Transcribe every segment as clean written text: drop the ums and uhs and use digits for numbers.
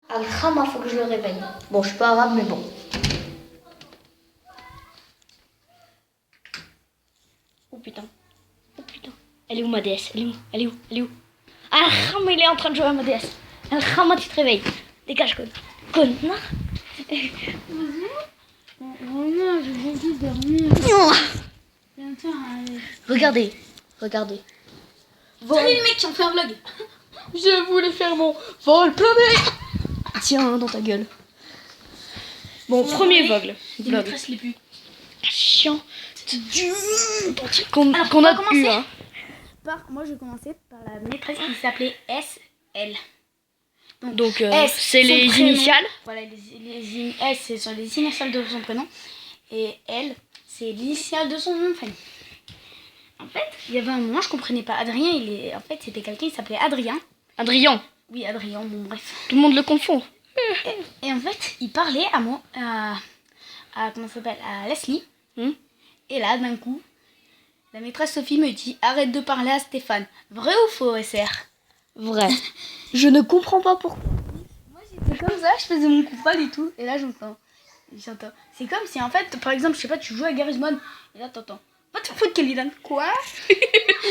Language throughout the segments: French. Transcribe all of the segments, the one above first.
Al-Khama, faut que je le réveille. Bon, je suis pas arabe, mais bon. Oh putain. Oh putain. Elle est où ma déesse? Elle est où? Elle est où? Elle est où? Al-Khama, il est en train de jouer à ma déesse. Al-Khama, tu te réveilles. Dégage, connard. Oh non, j'ai envie de dormir. Regardez. Regardez. Salut les mecs qui ont fait un vlog. Je voulais faire mon vol plané. Tiens, dans ta gueule. Bon, premier vlog. Les maîtresses les plus Chiant. Alors, Qu'on on va a eu, commencer hein. moi je vais commencer par la maîtresse qui s'appelait SL. Donc, S, c'est son les prénom. initiales. Voilà, S c'est sur les initiales de son prénom. Et L, c'est l'initiale de son nom de famille. En fait, il y avait un moment, je comprenais pas. Adrien, en fait, c'était quelqu'un qui s'appelait Adrien. Adrien. Oui, Adrien, bon, bref. Tout le monde le confond. Et en fait, il parlait à moi, comment ça s'appelle, à Leslie. Et là, d'un coup, la maîtresse Sophie me dit « Arrête de parler à Stéphane. » Vrai ou faux, SR? Vrai. Je ne comprends pas pourquoi. Moi, j'étais comme ça, je faisais mon contrôle et tout. Et là, j'entends. C'est comme si, en fait, par exemple, je sais pas, tu joues à Garry's Mod. Et là, t'entends. Va te foutre, Kelly. Quoi?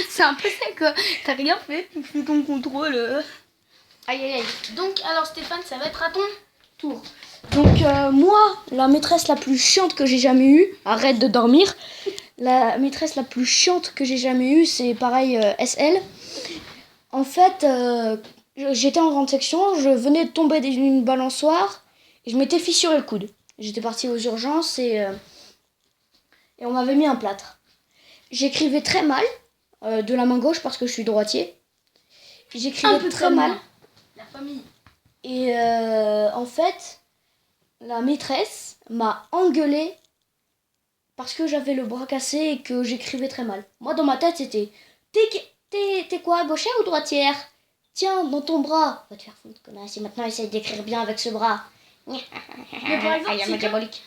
C'est un peu ça, quoi. T'as rien fait, tu fais ton contrôle. Aïe, aïe, aïe. Donc, alors, Stéphane, ça va être à ton tour. Donc, moi, la maîtresse la plus chiante que j'ai jamais eue, arrête de dormir. La maîtresse la plus chiante que j'ai jamais eue, c'est pareil, SL. En fait, j'étais en grande section, je venais de tomber d'une balançoire et je m'étais fissuré le coude. J'étais partie aux urgences et on m'avait mis un plâtre. J'écrivais très mal, de la main gauche parce que je suis droitier. J'écrivais très mal. La famille. Et en fait, la maîtresse m'a engueulée parce que j'avais le bras cassé et que j'écrivais très mal. Moi, dans ma tête, c'était t'es quoi, gauchère ou droitière? Tiens, dans ton bras. Va te faire foutre, connasse. Et maintenant, essaye d'écrire bien avec ce bras. Mais par exemple, diabolique.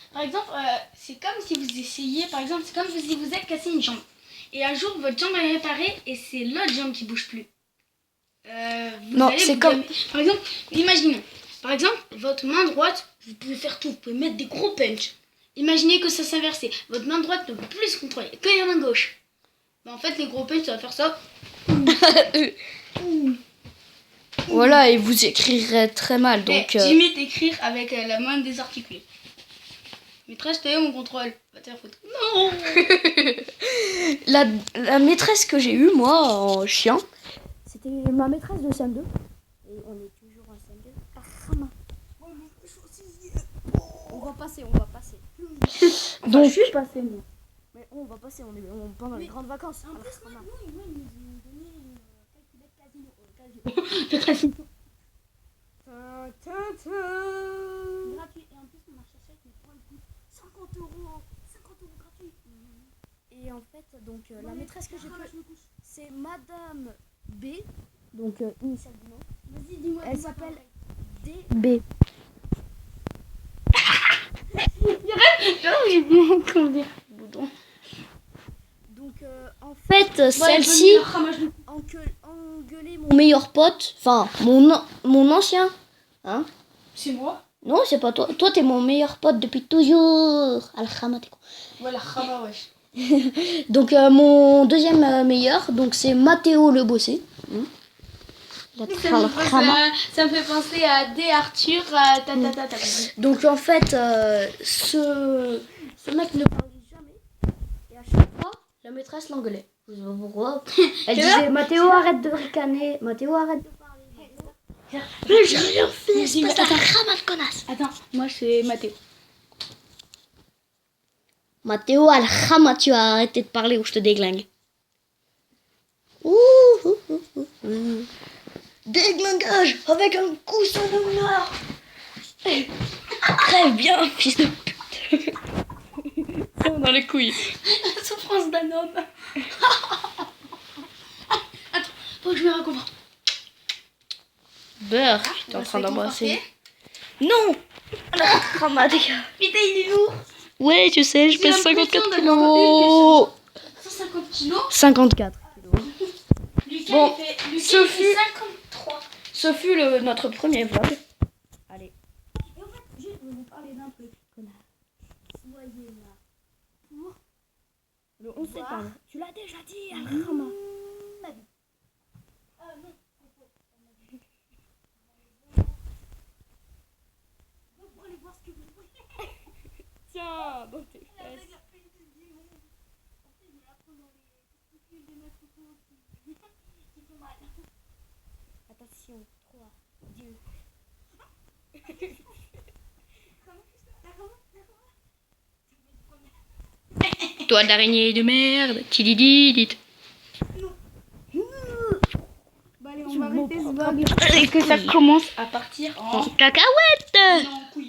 C'est comme si vous essayiez, par exemple, c'est comme si vous êtes cassé une jambe. Et un jour, votre jambe est réparée et c'est l'autre jambe qui bouge plus. Non, c'est comme... Par exemple, imaginons. Par exemple, votre main droite, vous pouvez faire tout. Vous pouvez mettre des gros punch. Imaginez que ça s'inversait. Votre main droite ne peut plus se contrôler. Que la main gauche. Mais en fait, les gros punch, ça va faire ça. Voilà, et vous écrirez très mal, donc... J'imite écrire avec la main désarticulée. Maîtresse, t'es où mon contrôle? Va te faire foutre. Non. La maîtresse que j'ai eue, moi, en chien, c'était ma maîtresse de CM2. Et on est toujours en CM2. On va passer. Donc, je suis passée, moi. mais on va passer, on est pendant les grandes vacances. En plus, moi, ils m'ont donné une calculette casino. Gratuit. Et en plus, on a cherché avec mes points de coût 50 euros. 50 euros gratuits. Et en fait, donc, la maîtresse que j'ai eue, c'est Madame B. Donc, initiale du nom. Vas-y, dis-moi. Elle s'appelle DB. Comment dire? Boudon. Donc, en fait, celle-ci engueulait mon meilleur pote, enfin, mon ancien. Hein? C'est moi? Non, c'est pas toi. Toi, t'es mon meilleur pote depuis toujours. Al-Khama, t'es con. Voilà, Khama, wesh. Donc, mon deuxième meilleur, donc c'est Mathéo le bossé. Ça me fait penser à D. Arthur. Donc, en fait, ce mec ne parlait jamais. Et à chaque fois, la maîtresse l'engueulait. Je sais pas pourquoi. Elle disait Mathéo, arrête de ricaner. Mathéo, arrête de parler. Mais j'ai rien fait, espèce de connasse. Attends, moi c'est Mathéo. Mathéo, Al-Khama, tu as arrêté de parler ou je te déglingue. Déglingage avec un coussin de noir. Très bien, fils de pute. Dans les couilles. La souffrance d'un homme. Attends, faut que je me réconfort. Beurre, t'es en train d'embrasser. Non. Al-Khama, dégage. Putain, il est lourd. Ouais, tu sais, je pèse 54 kilos. 150 kilos. 54 kilos. Lucas, Bon, il fait ce fut 53. Ce fut notre premier vlog. Allez, 11 septembre. Tu l'as déjà dit, Al-Rama. Tiens, dans tes fesses. Attention, 3, 2. Toi d'araignée de merde, tidididit. Bah allez, on va arrêter ce vlog. Et que ça commence à partir en Cacahuète. Non.